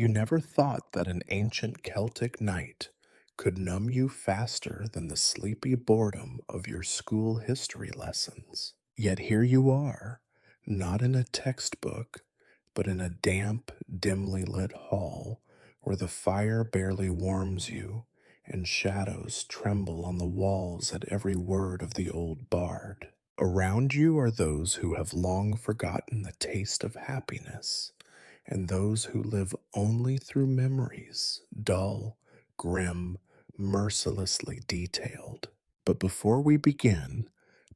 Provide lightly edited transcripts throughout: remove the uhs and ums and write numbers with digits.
You never thought that an ancient Celtic night could numb you faster than the sleepy boredom of your school history lessons. Yet here you are, not in a textbook, but in a damp, dimly lit hall where the fire barely warms you and shadows tremble on the walls at every word of the old bard. Around you are those who have long forgotten the taste of happiness, and those who live only through memories, dull, grim, mercilessly detailed. But before we begin,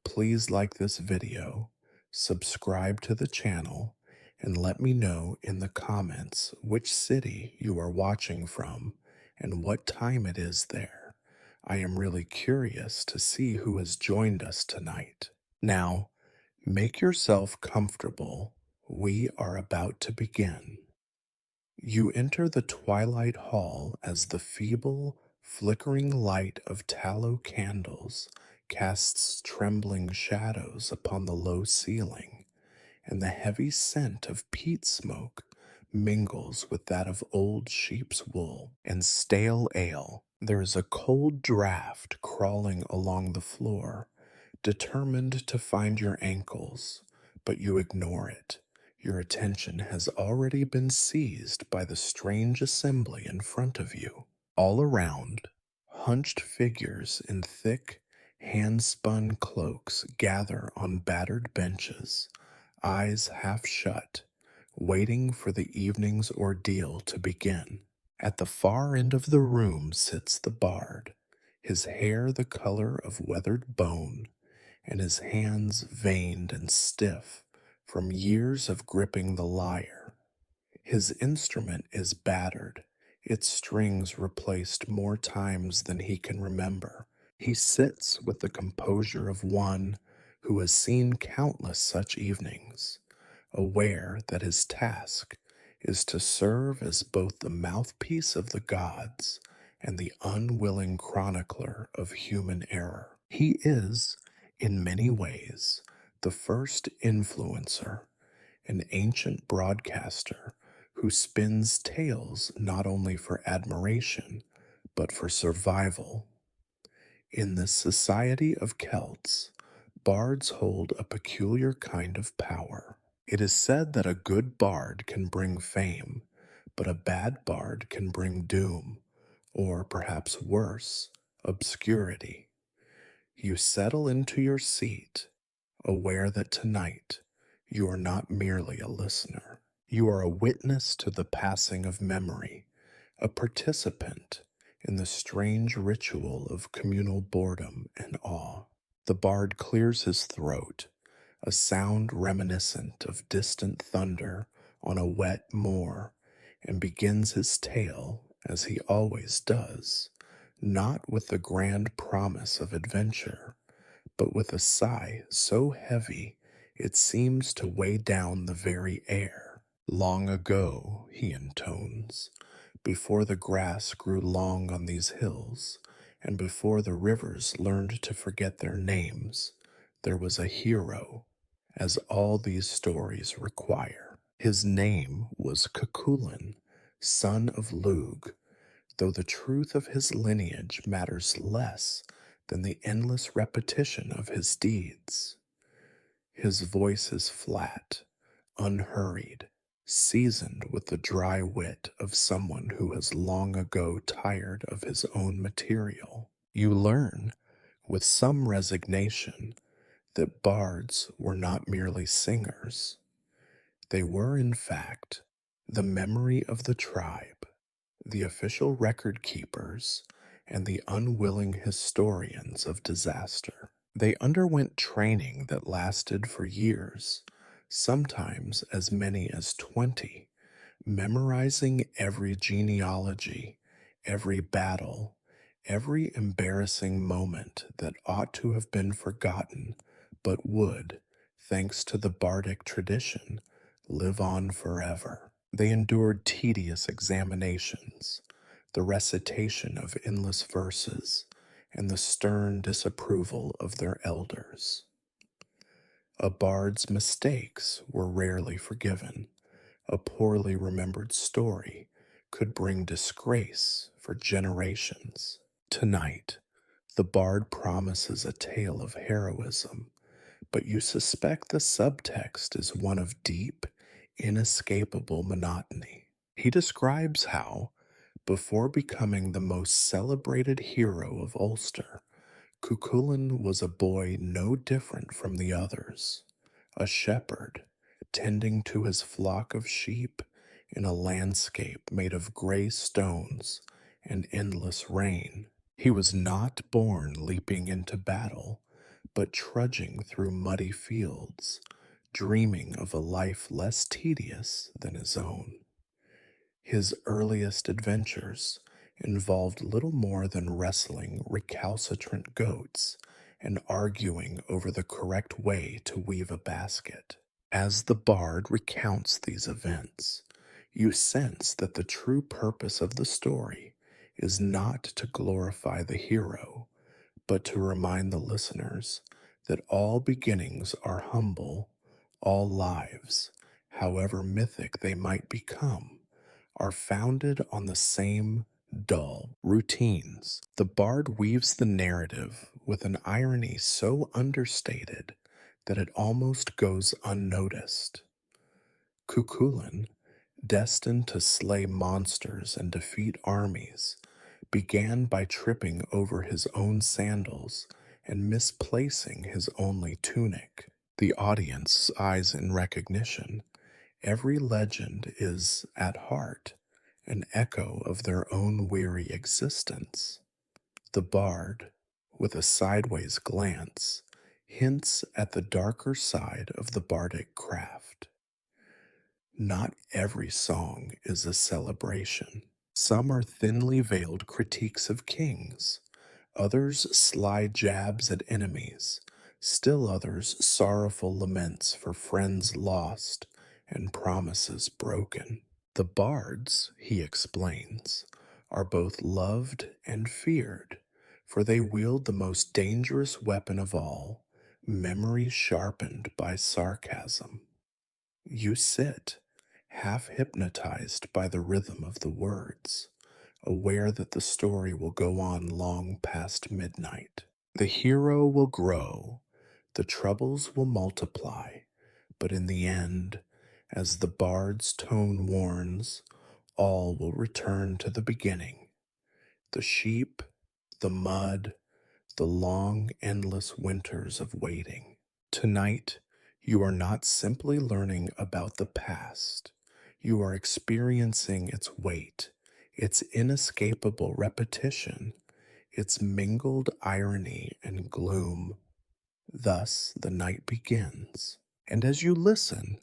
please like this video, subscribe to the channel, and let me know in the comments which city you are watching from and what time it is there. I am really curious to see who has joined us tonight. Now, make yourself comfortable. We are about to begin. You enter the twilight hall as the feeble, flickering light of tallow candles casts trembling shadows upon the low ceiling, and the heavy scent of peat smoke mingles with that of old sheep's wool and stale ale. There is a cold draught crawling along the floor, determined to find your ankles, but you ignore it. Your attention has already been seized by the strange assembly in front of you. All around, hunched figures in thick, hand-spun cloaks gather on battered benches, eyes half shut, waiting for the evening's ordeal to begin. At the far end of the room sits the bard, his hair the color of weathered bone, and his hands veined and stiff from years of gripping the lyre. His instrument is battered, its strings replaced more times than he can remember. He sits with the composure of one who has seen countless such evenings, aware that his task is to serve as both the mouthpiece of the gods and the unwilling chronicler of human error. He is, in many ways, the first influencer, an ancient broadcaster who spins tales not only for admiration, but for survival. In the society of Celts, bards hold a peculiar kind of power. It is said that a good bard can bring fame, but a bad bard can bring doom, or perhaps worse, obscurity. You settle into your seat, aware that tonight you are not merely a listener. You are a witness to the passing of memory, a participant in the strange ritual of communal boredom and awe. The bard clears his throat, a sound reminiscent of distant thunder on a wet moor, and begins his tale as he always does, not with the grand promise of adventure, but with a sigh so heavy it seems to weigh down the very air. Long ago, he intones, before the grass grew long on these hills, and before the rivers learned to forget their names, there was a hero, as all these stories require. His name was Cuchulainn, son of Lugh, though the truth of his lineage matters less than the endless repetition of his deeds. His voice is flat, unhurried, seasoned with the dry wit of someone who has long ago tired of his own material. You learn, with some resignation, that bards were not merely singers. They were, in fact, the memory of the tribe, the official record keepers, and the unwilling historians of disaster. They underwent training that lasted for years, sometimes as many as 20, memorizing every genealogy, every battle, every embarrassing moment that ought to have been forgotten, but would, thanks to the bardic tradition, live on forever. They endured tedious examinations, the recitation of endless verses, and the stern disapproval of their elders. A bard's mistakes were rarely forgiven. A poorly remembered story could bring disgrace for generations. Tonight, the bard promises a tale of heroism, but you suspect the subtext is one of deep, inescapable monotony. He describes how, before becoming the most celebrated hero of Ulster, Cuchulainn was a boy no different from the others, a shepherd tending to his flock of sheep in a landscape made of gray stones and endless rain. He was not born leaping into battle, but trudging through muddy fields, dreaming of a life less tedious than his own. His earliest adventures involved little more than wrestling recalcitrant goats and arguing over the correct way to weave a basket. As the bard recounts these events, you sense that the true purpose of the story is not to glorify the hero, but to remind the listeners that all beginnings are humble, all lives, however mythic they might become, are founded on the same dull routines. The bard weaves the narrative with an irony so understated that it almost goes unnoticed. Cuchulainn, destined to slay monsters and defeat armies, began by tripping over his own sandals and misplacing his only tunic. The audience eyes in recognition. Every legend is, at heart, an echo of their own weary existence. The bard, with a sideways glance, hints at the darker side of the bardic craft. Not every song is a celebration. Some are thinly veiled critiques of kings, others sly jabs at enemies, still others sorrowful laments for friends lost and promises broken. The bards, he explains, are both loved and feared, for they wield the most dangerous weapon of all, memory sharpened by sarcasm. You sit, half hypnotized by the rhythm of the words, aware that the story will go on long past midnight. The hero will grow, the troubles will multiply, but in the end, as the bard's tone warns, all will return to the beginning. The sheep, the mud, the long, endless winters of waiting. Tonight, you are not simply learning about the past. You are experiencing its weight, its inescapable repetition, its mingled irony and gloom. Thus the night begins, and as you listen,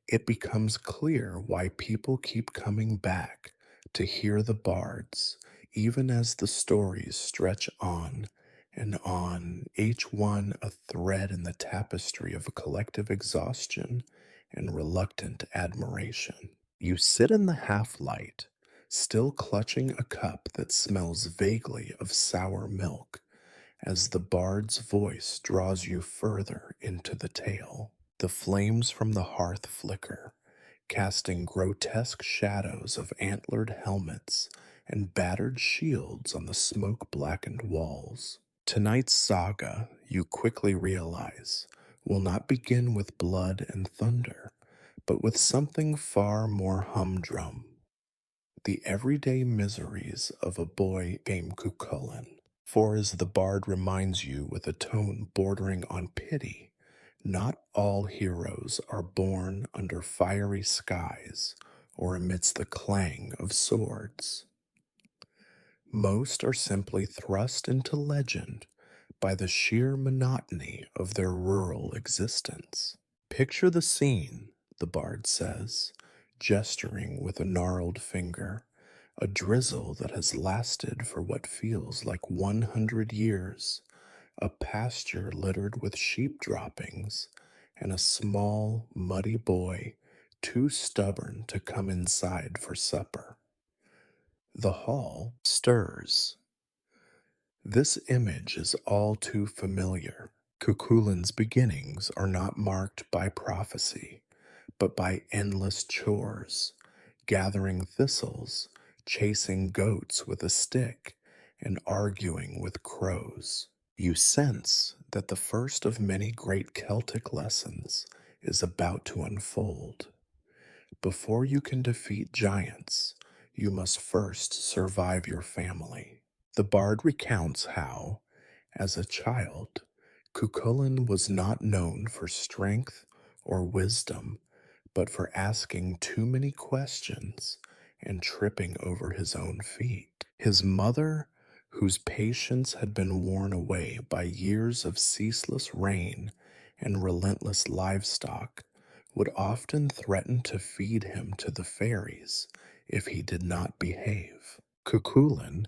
it becomes clear why people keep coming back to hear the bards, even as the stories stretch on and on, each one a thread in the tapestry of a collective exhaustion and reluctant admiration. You sit in the half light, still clutching a cup that smells vaguely of sour milk, as the bard's voice draws you further into the tale. The flames from the hearth flicker, casting grotesque shadows of antlered helmets and battered shields on the smoke-blackened walls. Tonight's saga, you quickly realize, will not begin with blood and thunder, but with something far more humdrum. The everyday miseries of a boy named Cuchulainn. For as the bard reminds you with a tone bordering on pity, not all heroes are born under fiery skies or amidst the clang of swords. Most are simply thrust into legend by the sheer monotony of their rural existence. Picture the scene, the bard says, gesturing with a gnarled finger, a drizzle that has lasted for what feels like 100 years, a pasture littered with sheep droppings, and a small, muddy boy too stubborn to come inside for supper. The hall stirs. This image is all too familiar. Cuchulainn's beginnings are not marked by prophecy, but by endless chores, gathering thistles, chasing goats with a stick and arguing with crows. You sense that the first of many great Celtic lessons is about to unfold. Before you can defeat giants, you must first survive your family. The bard recounts how, as a child, Cuchulainn was not known for strength or wisdom, but for asking too many questions and tripping over his own feet. His mother, whose patience had been worn away by years of ceaseless rain and relentless livestock, would often threaten to feed him to the fairies if he did not behave. Cuchulainn,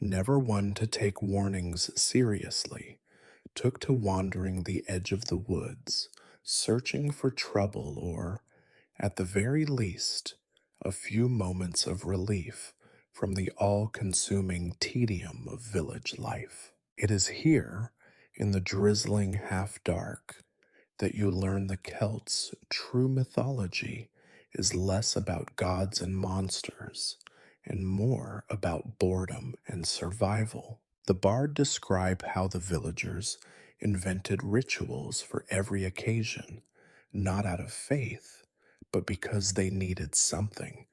never one to take warnings seriously, took to wandering the edge of the woods, searching for trouble or, at the very least, a few moments of relief from the all consuming tedium of village life. It is here, in the drizzling half dark, that you learn the Celts' true mythology is less about gods and monsters and more about boredom and survival. The bard describes how the villagers invented rituals for every occasion, not out of faith, but because they needed something,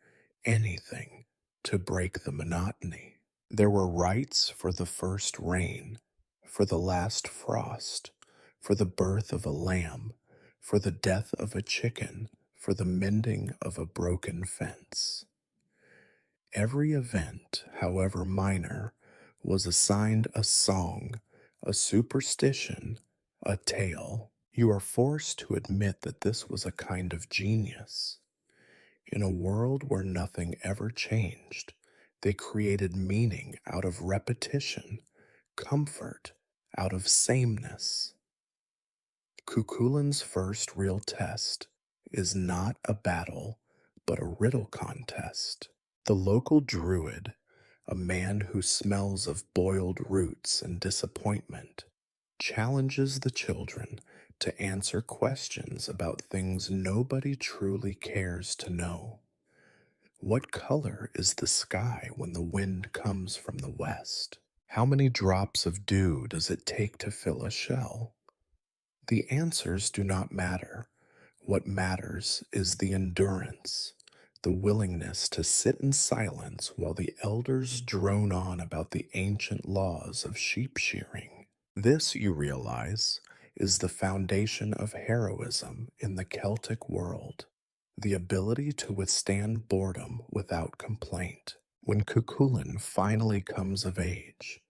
anything, to break the monotony. There were rites for the first rain, for the last frost, for the birth of a lamb, for the death of a chicken, for the mending of a broken fence. Every event, however minor, was assigned a song, a superstition, a tale. You are forced to admit that this was a kind of genius. In a world where nothing ever changed, they created meaning out of repetition, comfort out of sameness. Cuchulainn's first real test is not a battle, but a riddle contest. The local druid, a man who smells of boiled roots and disappointment, challenges the children to answer questions about things nobody truly cares to know. What color is the sky when the wind comes from the west? How many drops of dew does it take to fill a shell? The answers do not matter. What matters is the endurance, the willingness to sit in silence while the elders drone on about the ancient laws of sheep shearing. This, you realize, is the foundation of heroism in the Celtic world, the ability to withstand boredom without complaint. When Cuchulainn finally comes of age,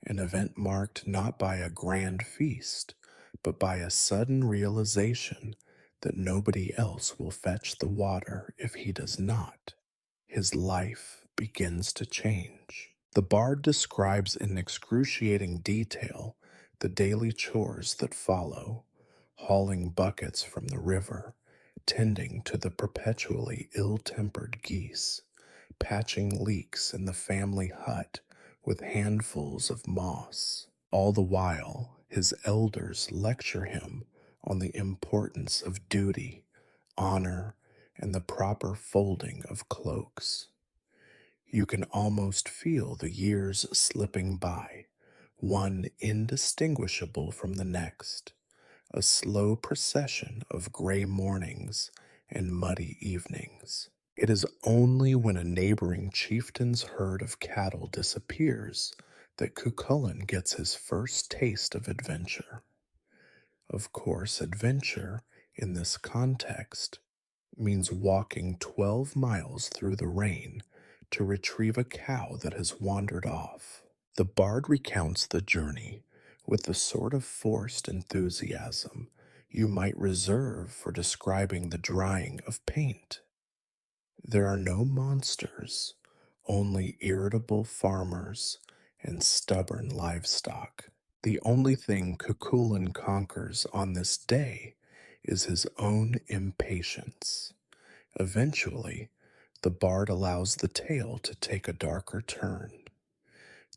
an event marked not by a grand feast, but by a sudden realization that nobody else will fetch the water if he does not, his life begins to change. The bard describes in excruciating detail the daily chores that follow: hauling buckets from the river, tending to the perpetually ill-tempered geese, patching leaks in the family hut with handfuls of moss. All the while, his elders lecture him on the importance of duty, honor, and the proper folding of cloaks. You can almost feel the years slipping by, one indistinguishable from the next, a slow procession of gray mornings and muddy evenings. It is only when a neighboring chieftain's herd of cattle disappears that Cuchulainn gets his first taste of adventure. Of course, adventure, in this context, means walking 12 miles through the rain to retrieve a cow that has wandered off. The bard recounts the journey with the sort of forced enthusiasm you might reserve for describing the drying of paint. There are no monsters, only irritable farmers and stubborn livestock. The only thing Cuchulainn conquers on this day is his own impatience. Eventually, the bard allows the tale to take a darker turn.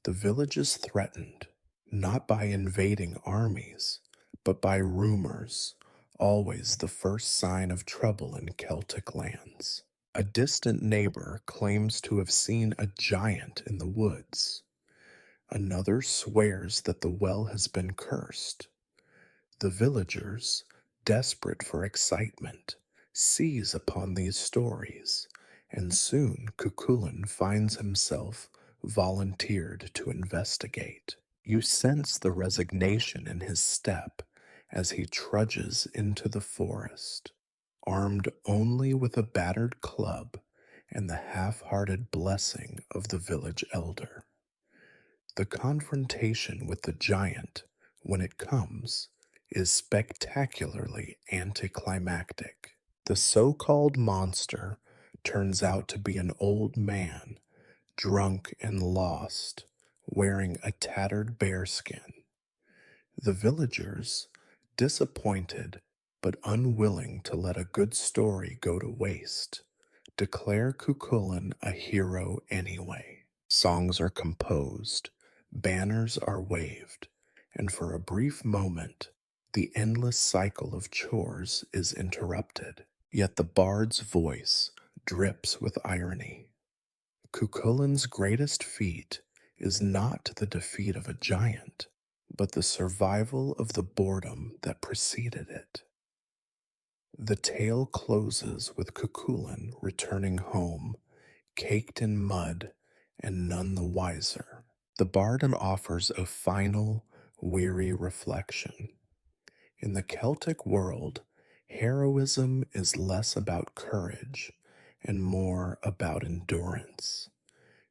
The village is threatened, not by invading armies, but by rumors, always the first sign of trouble in Celtic lands. A distant neighbor claims to have seen a giant in the woods. Another swears that the well has been cursed. The villagers, desperate for excitement, seize upon these stories, and soon Cuchulainn finds himself volunteered to investigate. You sense the resignation in his step as he trudges into the forest, armed only with a battered club and the half-hearted blessing of the village elder. The confrontation with the giant, when it comes, is spectacularly anticlimactic. The so called monster turns out to be an old man, drunk and lost, wearing a tattered bearskin. The villagers, disappointed but unwilling to let a good story go to waste, declare Cuchulainn a hero anyway. Songs are composed, banners are waved, and for a brief moment, the endless cycle of chores is interrupted. Yet the bard's voice drips with irony. Cuchulainn's greatest feat is not the defeat of a giant, but the survival of the boredom that preceded it. The tale closes with Cuchulainn returning home, caked in mud and none the wiser. The bard offers a final, weary reflection. In the Celtic world, heroism is less about courage and more about endurance.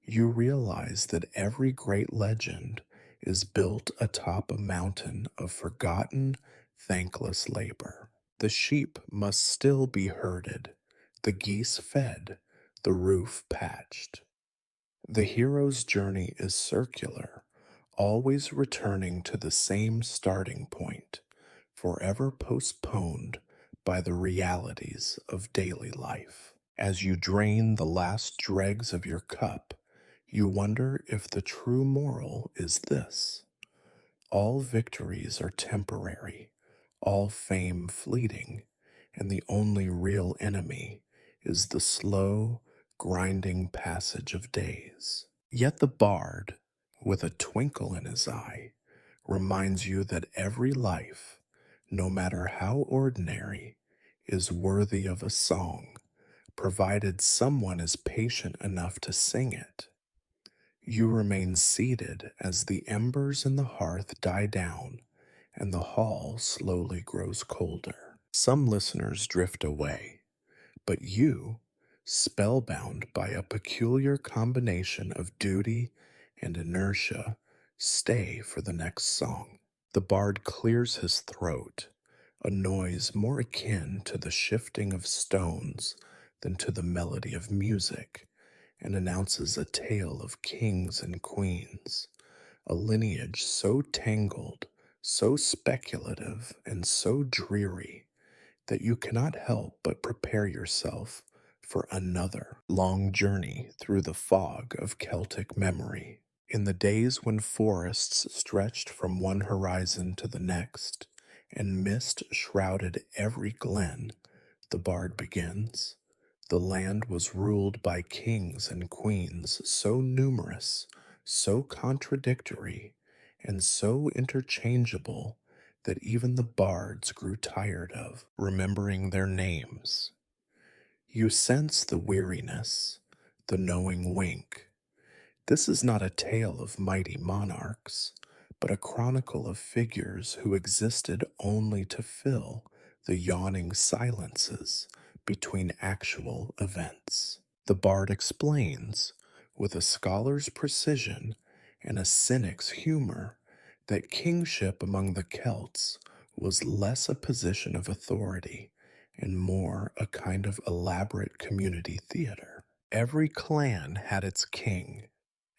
You realize that every great legend is built atop a mountain of forgotten, thankless labor. The sheep must still be herded, the geese fed, the roof patched. The hero's journey is circular, always returning to the same starting point, forever postponed by the realities of daily life. As you drain the last dregs of your cup, you wonder if the true moral is this: all victories are temporary, all fame fleeting, and the only real enemy is the slow, grinding passage of days. Yet the bard, with a twinkle in his eye, reminds you that every life, no matter how ordinary, is worthy of a song, provided someone is patient enough to sing it. You remain seated as the embers in the hearth die down and the hall slowly grows colder. Some listeners drift away, but you, spellbound by a peculiar combination of duty and inertia, stay for the next song. The bard clears his throat, a noise more akin to the shifting of stones than to the melody of music, and announces a tale of kings and queens, a lineage so tangled, so speculative, and so dreary that you cannot help but prepare yourself for another long journey through the fog of Celtic memory. In the days when forests stretched from one horizon to the next, and mist shrouded every glen, the bard begins. The land was ruled by kings and queens so numerous, so contradictory, and so interchangeable that even the bards grew tired of remembering their names. You sense the weariness, the knowing wink. This is not a tale of mighty monarchs, but a chronicle of figures who existed only to fill the yawning silences between actual events. The bard explains, with a scholar's precision and a cynic's humor, that kingship among the Celts was less a position of authority and more a kind of elaborate community theater. Every clan had its king,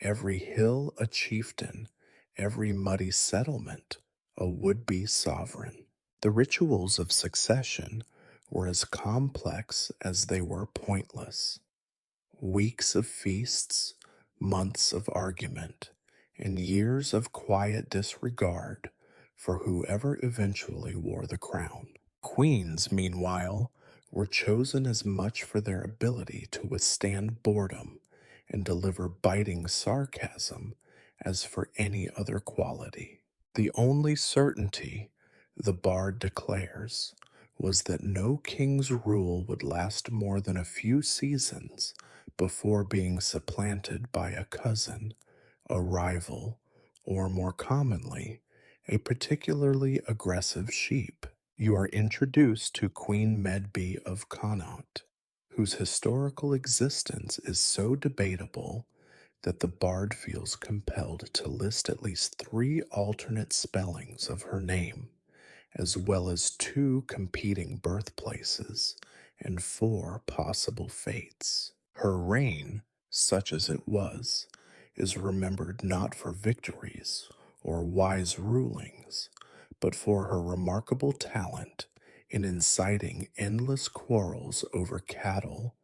every hill a chieftain, every muddy settlement a would-be sovereign. The rituals of succession were as complex as they were pointless. Weeks of feasts, months of argument, and years of quiet disregard for whoever eventually wore the crown. Queens, meanwhile, were chosen as much for their ability to withstand boredom and deliver biting sarcasm as for any other quality. The only certainty, the bard declares, was that no king's rule would last more than a few seasons before being supplanted by a cousin, a rival, or more commonly, a particularly aggressive sheep. You are introduced to Queen Medb of Connaught, whose historical existence is so debatable that the bard feels compelled to list at least three alternate spellings of her name, as well as two competing birthplaces and four possible fates. Her reign, such as it was, is remembered not for victories or wise rulings, but for her remarkable talent in inciting endless quarrels over cattle,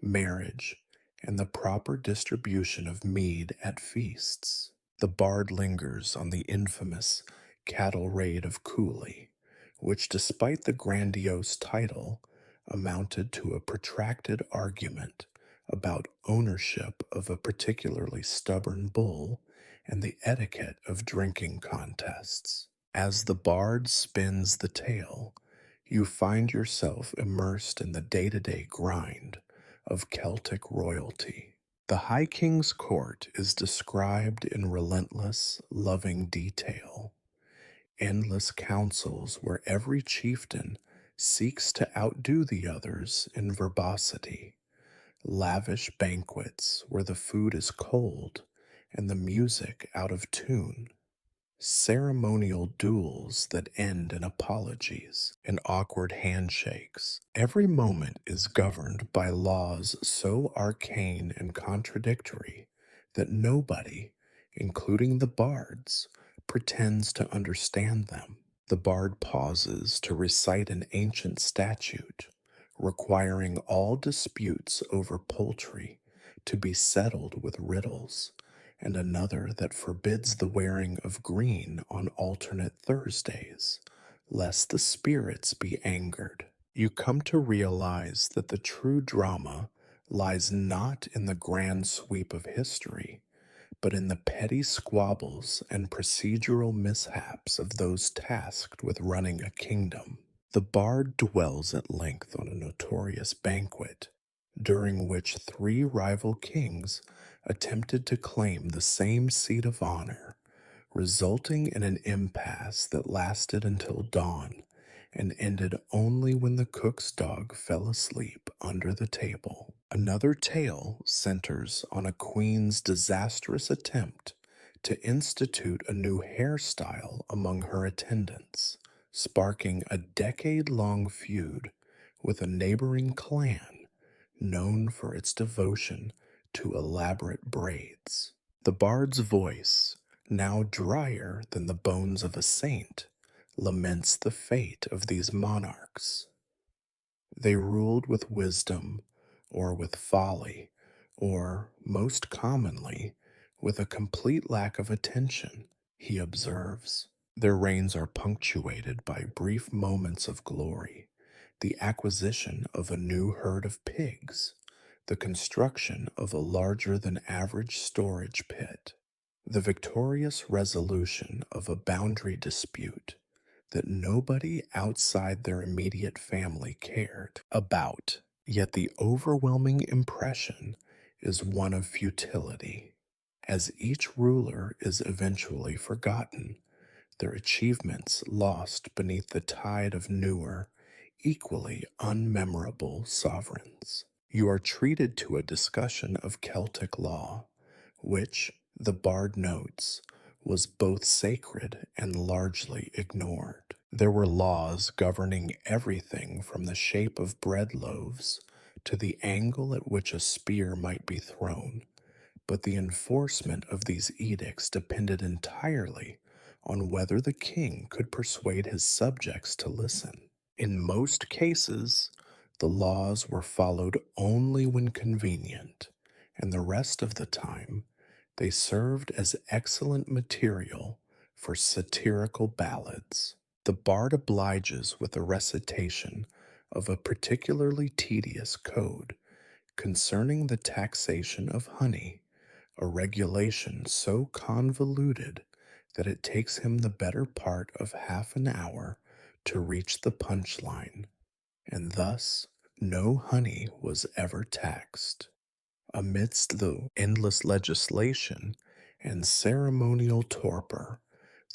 marriage, and the proper distribution of mead at feasts. The bard lingers on the infamous cattle raid of Cooley, which, despite the grandiose title, amounted to a protracted argument about ownership of a particularly stubborn bull and the etiquette of drinking contests. As the bard spins the tale, you find yourself immersed in the day-to-day grind of Celtic royalty. The High King's court is described in relentless, loving detail. Endless councils where every chieftain seeks to outdo the others in verbosity. Lavish banquets where the food is cold and the music out of tune. Ceremonial duels that end in apologies and awkward handshakes. Every moment is governed by laws so arcane and contradictory that nobody, including the bards, pretends to understand them. The bard pauses to recite an ancient statute requiring all disputes over poultry to be settled with riddles, and another that forbids the wearing of green on alternate Thursdays, lest the spirits be angered. You come to realize that the true drama lies not in the grand sweep of history, but in the petty squabbles and procedural mishaps of those tasked with running a kingdom. The bard dwells at length on a notorious banquet, during which three rival kings attempted to claim the same seat of honor, resulting in an impasse that lasted until dawn and ended only when the cook's dog fell asleep under the table. Another tale centers on a queen's disastrous attempt to institute a new hairstyle among her attendants, sparking a decade-long feud with a neighboring clan known for its devotion to elaborate braids. The bard's voice, now drier than the bones of a saint, laments the fate of these monarchs. They ruled with wisdom, or with folly, or, most commonly, with a complete lack of attention, he observes. Their reigns are punctuated by brief moments of glory, the acquisition of a new herd of pigs, the construction of a larger than average storage pit, the victorious resolution of a boundary dispute that nobody outside their immediate family cared about. Yet the overwhelming impression is one of futility, as each ruler is eventually forgotten, their achievements lost beneath the tide of newer, equally unmemorable sovereigns. You are treated to a discussion of Celtic law, which, the bard notes, was both sacred and largely ignored. There were laws governing everything from the shape of bread loaves to the angle at which a spear might be thrown, but the enforcement of these edicts depended entirely on whether the king could persuade his subjects to listen. In most cases, the laws were followed only when convenient, and the rest of the time they served as excellent material for satirical ballads. The bard obliges with a recitation of a particularly tedious code concerning the taxation of honey, a regulation so convoluted that it takes him the better part of half an hour to reach the punchline, and thus no honey was ever taxed. Amidst the endless legislation and ceremonial torpor,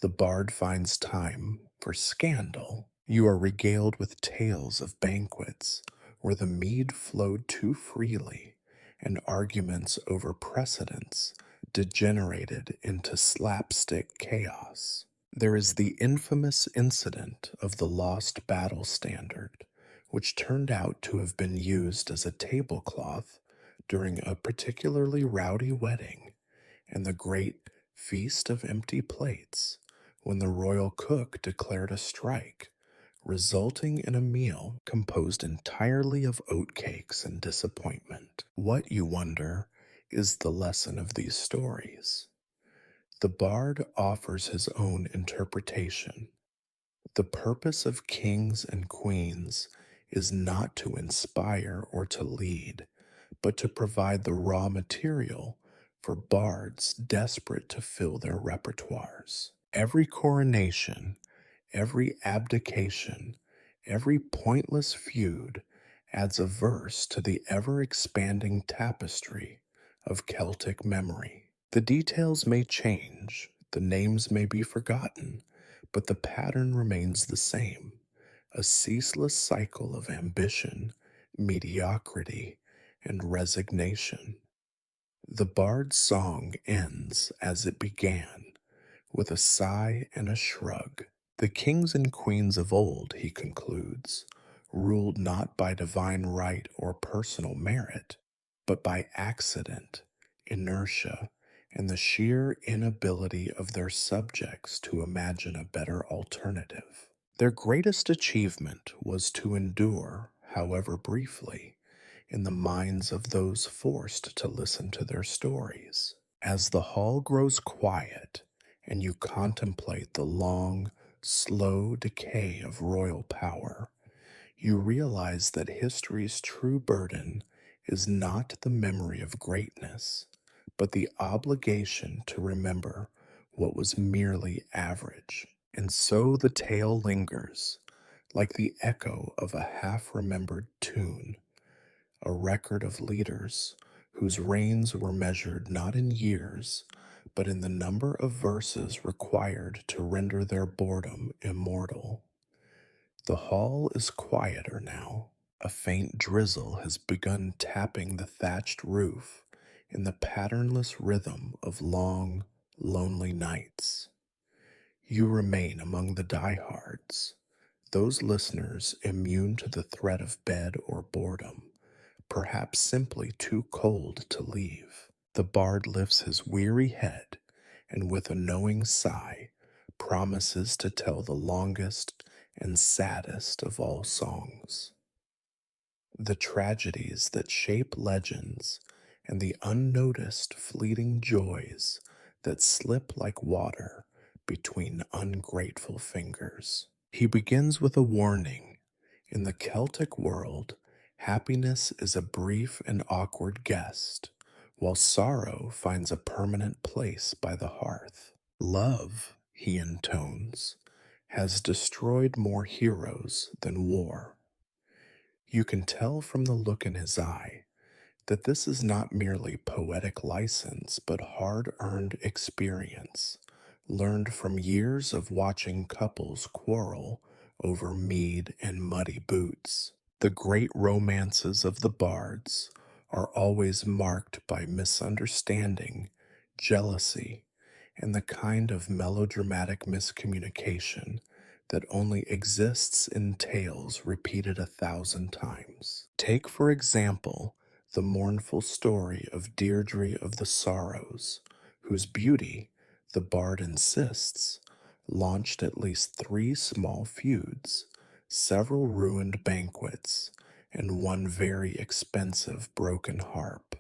the bard finds time for scandal. You are regaled with tales of banquets where the mead flowed too freely and arguments over precedence degenerated into slapstick chaos. There is the infamous incident of the lost battle standard, which turned out to have been used as a tablecloth during a particularly rowdy wedding, and the great Feast of Empty Plates, when the royal cook declared a strike, resulting in a meal composed entirely of oatcakes and disappointment. What, you wonder, is the lesson of these stories? The bard offers his own interpretation. The purpose of kings and queens is not to inspire or to lead, but to provide the raw material for bards desperate to fill their repertoires. Every coronation, every abdication, every pointless feud adds a verse to the ever expanding tapestry of Celtic memory. The details may change, the names may be forgotten, but the pattern remains the same, a ceaseless cycle of ambition, mediocrity, and resignation. The bard's song ends as it began, with a sigh and a shrug. The kings and queens of old, he concludes, ruled not by divine right or personal merit, but by accident, inertia, and the sheer inability of their subjects to imagine a better alternative. Their greatest achievement was to endure, however briefly, in the minds of those forced to listen to their stories. As the hall grows quiet and you contemplate the long, slow decay of royal power, you realize that history's true burden is not the memory of greatness, but the obligation to remember what was merely average. And so the tale lingers, like the echo of a half-remembered tune, a record of leaders whose reigns were measured not in years, but in the number of verses required to render their boredom immortal. The hall is quieter now. A faint drizzle has begun tapping the thatched roof in the patternless rhythm of long, lonely nights. You remain among the diehards, those listeners immune to the threat of bed or boredom, perhaps simply too cold to leave. The bard lifts his weary head and, with a knowing sigh, promises to tell the longest and saddest of all songs. The tragedies that shape legends and the unnoticed fleeting joys that slip like water between ungrateful fingers. He begins with a warning. In the Celtic world, happiness is a brief and awkward guest, while sorrow finds a permanent place by the hearth. Love, he intones, has destroyed more heroes than war. You can tell from the look in his eye that this is not merely poetic license, but hard-earned experience, learned from years of watching couples quarrel over mead and muddy boots. The great romances of the bards are always marked by misunderstanding, jealousy, and the kind of melodramatic miscommunication that only exists in tales repeated 1,000 times. Take, for example, the mournful story of Deirdre of the Sorrows, whose beauty, the bard insists, launched at least 3 small feuds, several ruined banquets, and one very expensive broken harp.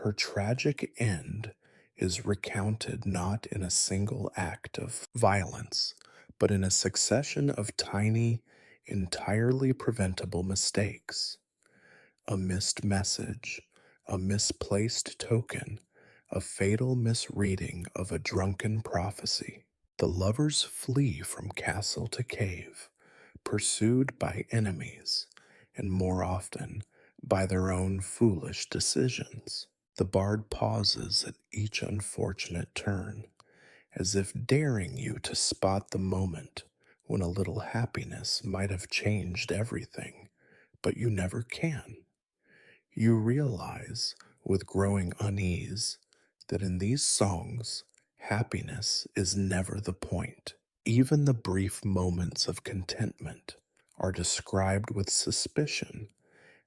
Her tragic end is recounted not in a single act of violence, but in a succession of tiny, entirely preventable mistakes, a missed message, a misplaced token, a fatal misreading of a drunken prophecy. The lovers flee from castle to cave, pursued by enemies, and more often by their own foolish decisions. The bard pauses at each unfortunate turn, as if daring you to spot the moment when a little happiness might have changed everything, but you never can. You realize, with growing unease, that in these songs, happiness is never the point. Even the brief moments of contentment are described with suspicion,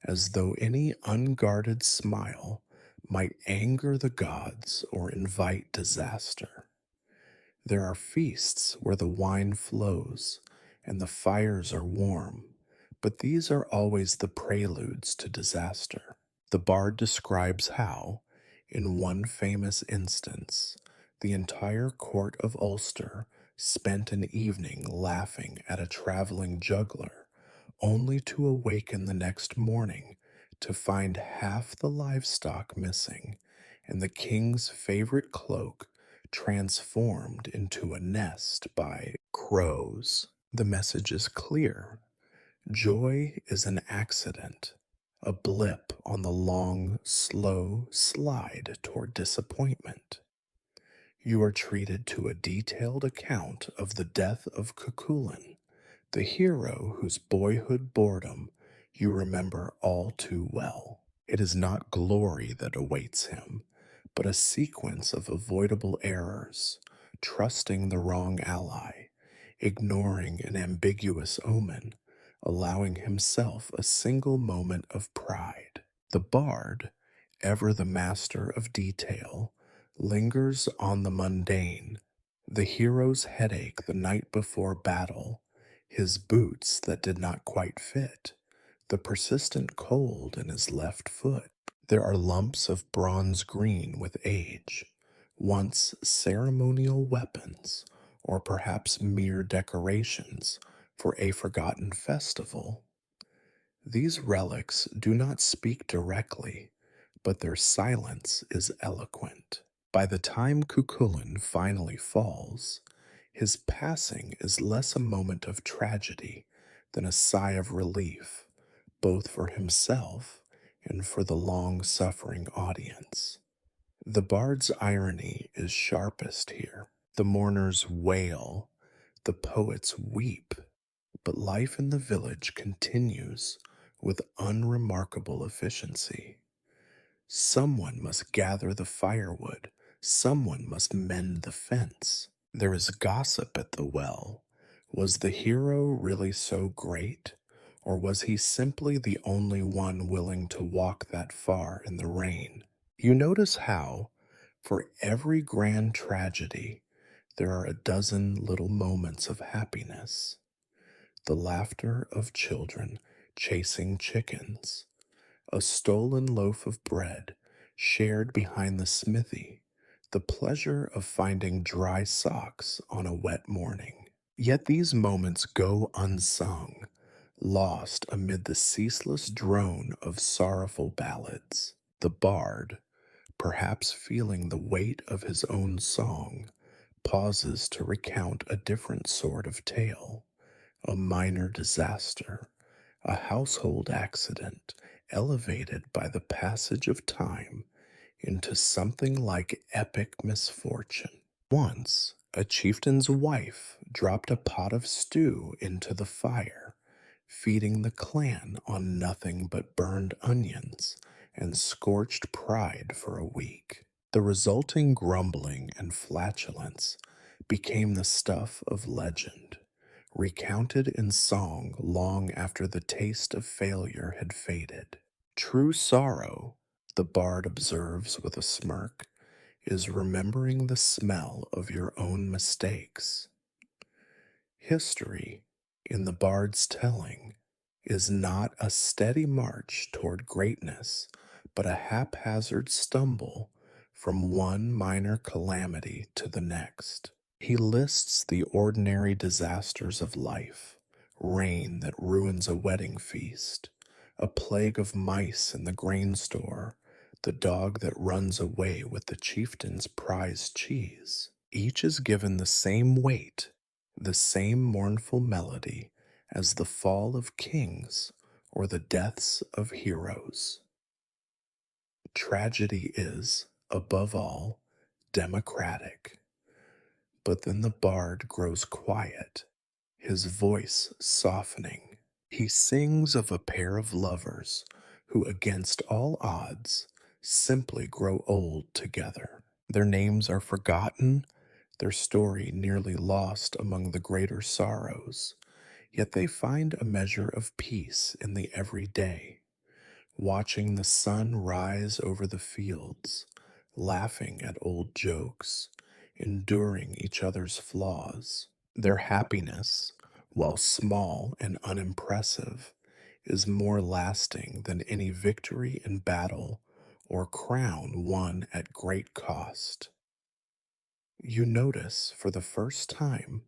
as though any unguarded smile might anger the gods or invite disaster. There are feasts where the wine flows and the fires are warm, but these are always the preludes to disaster. The bard describes how, in one famous instance, the entire court of Ulster spent an evening laughing at a traveling juggler, only to awaken the next morning to find half the livestock missing and the king's favorite cloak transformed into a nest by crows. The message is clear. Joy is an accident, a blip on the long, slow slide toward disappointment. You are treated to a detailed account of the death of Cuchulainn, the hero whose boyhood boredom you remember all too well. It is not glory that awaits him, but a sequence of avoidable errors, trusting the wrong ally, ignoring an ambiguous omen, allowing himself a single moment of pride. The bard, ever the master of detail, lingers on the mundane, the hero's headache the night before battle, his boots that did not quite fit, the persistent cold in his left foot. There are lumps of bronze green with age, once ceremonial weapons, or perhaps mere decorations for a forgotten festival. These relics do not speak directly, but their silence is eloquent. By the time Cuchulainn finally falls, his passing is less a moment of tragedy than a sigh of relief, both for himself and for the long suffering audience. The bard's irony is sharpest here. The mourners wail, the poets weep, but life in the village continues with unremarkable efficiency. Someone must gather the firewood, someone must mend the fence. There is gossip at the well. Was the hero really so great? Or was he simply the only one willing to walk that far in the rain? You notice how, for every grand tragedy, there are a dozen little moments of happiness. The laughter of children chasing chickens, a stolen loaf of bread shared behind the smithy, the pleasure of finding dry socks on a wet morning. Yet these moments go unsung, lost amid the ceaseless drone of sorrowful ballads. The bard, perhaps feeling the weight of his own song, pauses to recount a different sort of tale, a minor disaster, a household accident elevated by the passage of time into something like epic misfortune. Once, a chieftain's wife dropped a pot of stew into the fire, feeding the clan on nothing but burned onions and scorched pride for a week. The resulting grumbling and flatulence became the stuff of legend, recounted in song long after the taste of failure had faded. True sorrow, the bard observes with a smirk, is remembering the smell of your own mistakes. History, in the bard's telling, is not a steady march toward greatness, but a haphazard stumble from one minor calamity to the next. He lists the ordinary disasters of life, rain that ruins a wedding feast, a plague of mice in the grain store, the dog that runs away with the chieftain's prized cheese. Each is given the same weight, the same mournful melody as the fall of kings or the deaths of heroes. Tragedy is, above all, democratic. But then the bard grows quiet, his voice softening. He sings of a pair of lovers who, against all odds, simply grow old together. Their names are forgotten, their story nearly lost among the greater sorrows, yet they find a measure of peace in the everyday, watching the sun rise over the fields, laughing at old jokes, enduring each other's flaws. Their happiness, while small and unimpressive, is more lasting than any victory in battle or crown won at great cost. You notice for the first time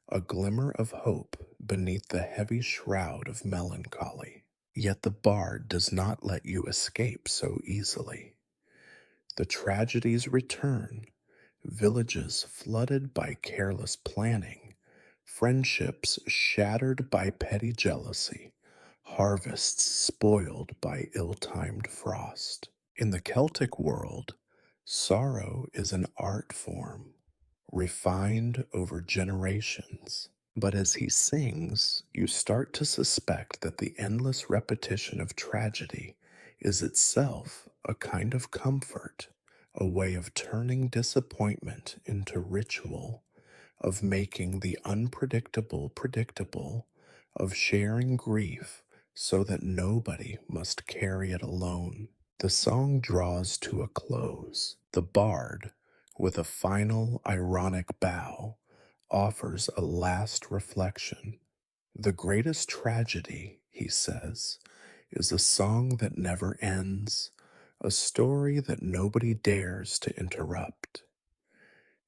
a glimmer of hope beneath the heavy shroud of melancholy. Yet the bard does not let you escape so easily. The tragedies return, villages flooded by careless planning, friendships shattered by petty jealousy, harvests spoiled by ill timed frost. In the Celtic world, sorrow is an art form, refined over generations. But as he sings, you start to suspect that the endless repetition of tragedy is itself a kind of comfort, a way of turning disappointment into ritual, of making the unpredictable predictable, of sharing grief so that nobody must carry it alone. The song draws to a close. The bard, with a final ironic bow, offers a last reflection. The greatest tragedy, he says, is a song that never ends, a story that nobody dares to interrupt.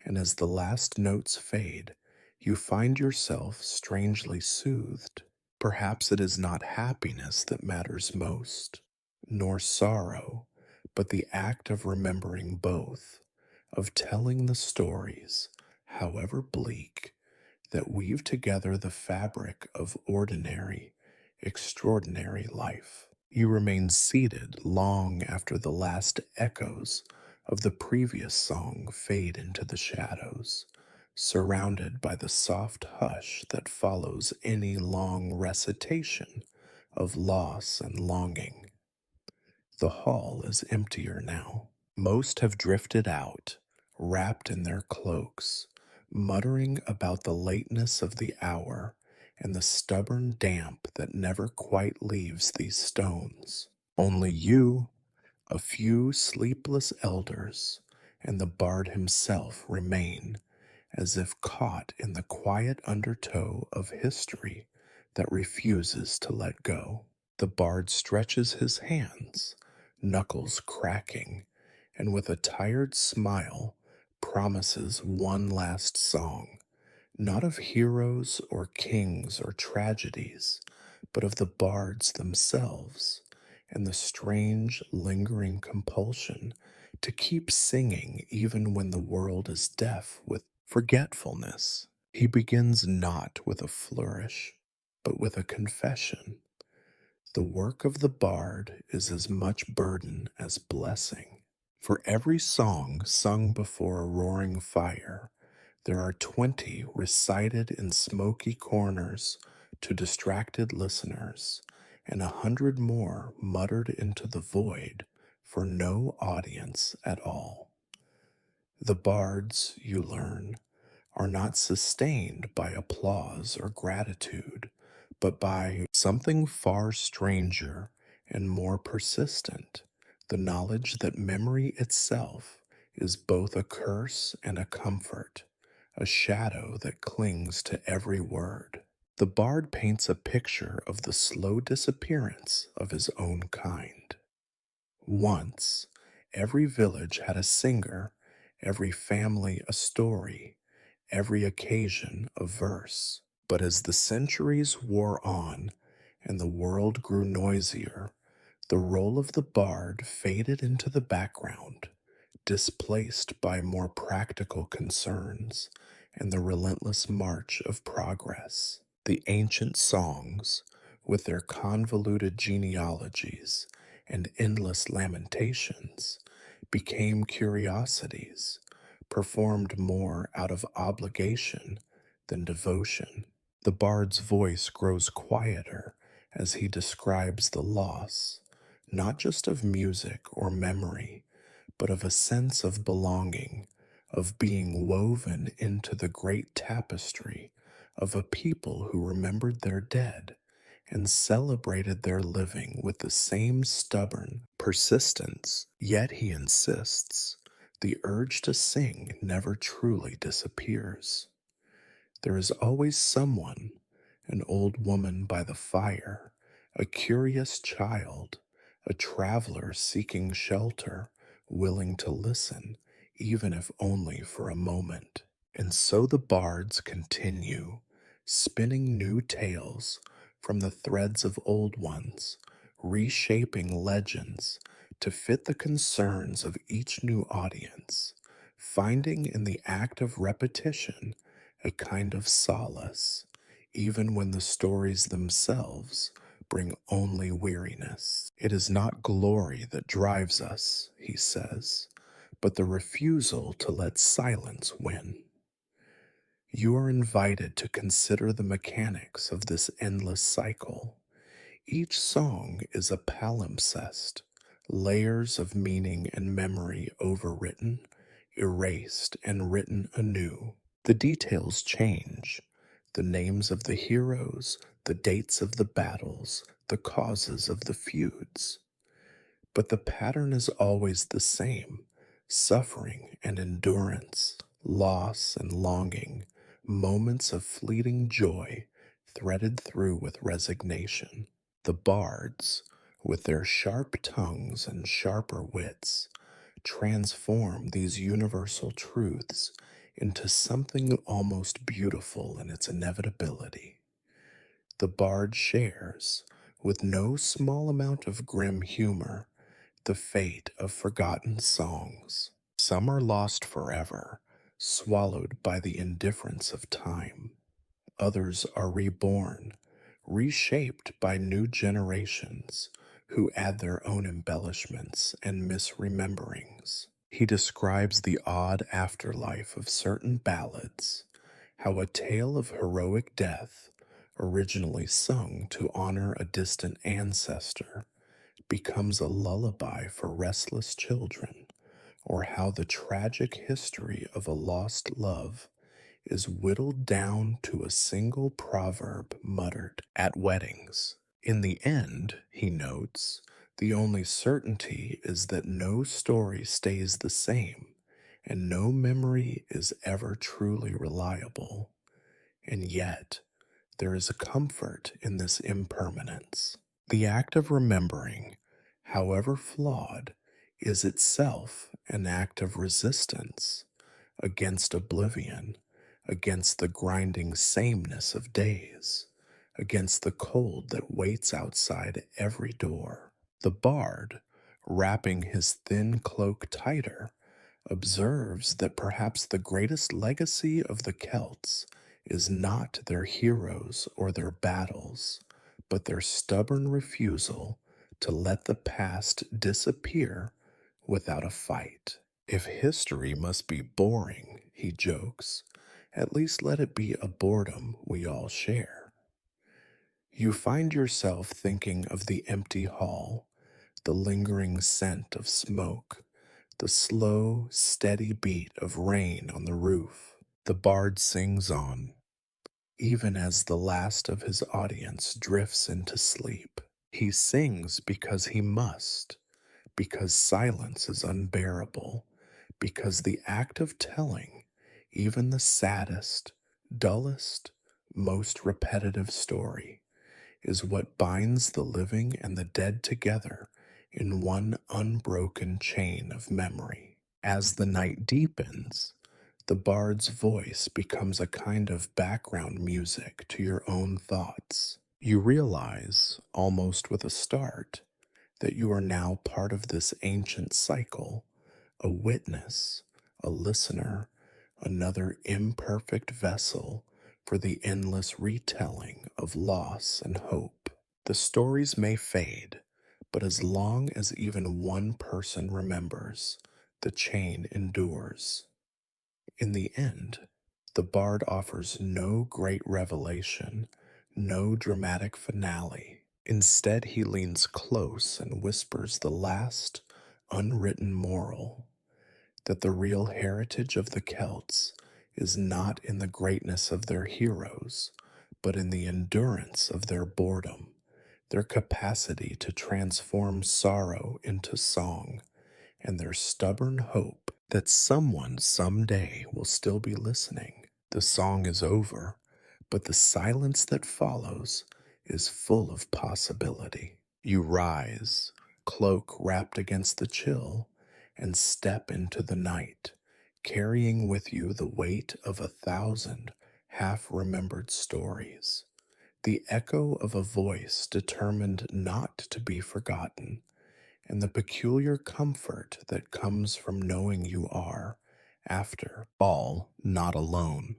And as the last notes fade, you find yourself strangely soothed. Perhaps it is not happiness that matters most, nor sorrow, but the act of remembering both, of telling the stories, however bleak, that weave together the fabric of ordinary, extraordinary life. You remain seated long after the last echoes of the previous song fade into the shadows, surrounded by the soft hush that follows any long recitation of loss and longing. The hall is emptier now. Most have drifted out, wrapped in their cloaks, muttering about the lateness of the hour and the stubborn damp that never quite leaves these stones. Only you, a few sleepless elders, and the bard himself remain, as if caught in the quiet undertow of history that refuses to let go. The bard stretches his hands, knuckles cracking, and with a tired smile promises one last song, not of heroes or kings or tragedies, but of the bards themselves, and the strange, lingering compulsion to keep singing even when the world is deaf with forgetfulness. He begins not with a flourish, but with a confession. The work of the bard is as much burden as blessing. For every song sung before a roaring fire, there are 20 recited in smoky corners to distracted listeners, and 100 more muttered into the void for no audience at all. The bards, you learn, are not sustained by applause or gratitude, but by something far stranger and more persistent, the knowledge that memory itself is both a curse and a comfort, a shadow that clings to every word. The bard paints a picture of the slow disappearance of his own kind. Once, every village had a singer, every family a story, every occasion a verse. But as the centuries wore on and the world grew noisier, the role of the bard faded into the background, displaced by more practical concerns and the relentless march of progress. The ancient songs, with their convoluted genealogies and endless lamentations, became curiosities, performed more out of obligation than devotion. The bard's voice grows quieter as he describes the loss, not just of music or memory, but of a sense of belonging, of being woven into the great tapestry of a people who remembered their dead and celebrated their living with the same stubborn persistence. Yet he insists the urge to sing never truly disappears. There is always someone, an old woman by the fire, a curious child, a traveler seeking shelter, willing to listen, even if only for a moment. And so the bards continue, spinning new tales from the threads of old ones, reshaping legends to fit the concerns of each new audience, finding in the act of repetition a kind of solace, even when the stories themselves bring only weariness. It is not glory that drives us, he says, but the refusal to let silence win. You are invited to consider the mechanics of this endless cycle. Each song is a palimpsest, layers of meaning and memory overwritten, erased, and written anew. The details change. The names of the heroes, the dates of the battles, the causes of the feuds. But the pattern is always the same: suffering and endurance, loss and longing, moments of fleeting joy threaded through with resignation. The bards, with their sharp tongues and sharper wits, transform these universal truths into something almost beautiful in its inevitability. The bard shares, with no small amount of grim humor, the fate of forgotten songs. Some are lost forever, swallowed by the indifference of time. Others are reborn, reshaped by new generations who add their own embellishments and misrememberings. He describes the odd afterlife of certain ballads, how a tale of heroic death, originally sung to honor a distant ancestor, becomes a lullaby for restless children, or how the tragic history of a lost love is whittled down to a single proverb muttered at weddings. In the end, he notes, the only certainty is that no story stays the same, and no memory is ever truly reliable. And yet, there is a comfort in this impermanence. The act of remembering, however flawed, is itself an act of resistance against oblivion, against the grinding sameness of days, against the cold that waits outside every door. The bard, wrapping his thin cloak tighter, observes that perhaps the greatest legacy of the Celts is not their heroes or their battles, but their stubborn refusal to let the past disappear without a fight. If history must be boring, he jokes, at least let it be a boredom we all share. You find yourself thinking of the empty hall, the lingering scent of smoke, the slow, steady beat of rain on the roof. The bard sings on, even as the last of his audience drifts into sleep. He sings because he must, because silence is unbearable, because the act of telling, even the saddest, dullest, most repetitive story, is what binds the living and the dead together in one unbroken chain of memory. As the night deepens, The bard's voice becomes a kind of background music to your own thoughts. You realize, almost with a start, that you are now part of this ancient cycle, a witness, a listener, another imperfect vessel for the endless retelling of loss and hope. The stories may fade, but as long as even one person remembers, the chain endures. In the end, the bard offers no great revelation, no dramatic finale. Instead, he leans close and whispers the last unwritten moral that the real heritage of the Celts is not in the greatness of their heroes, but in the endurance of their boredom, their capacity to transform sorrow into song, and their stubborn hope that someone someday will still be listening. The song is over, but the silence that follows is full of possibility. You rise, cloak wrapped against the chill, and step into the night, carrying with you the weight of 1,000 half remembered stories, the echo of a voice determined not to be forgotten, and the peculiar comfort that comes from knowing you are, after all, not alone.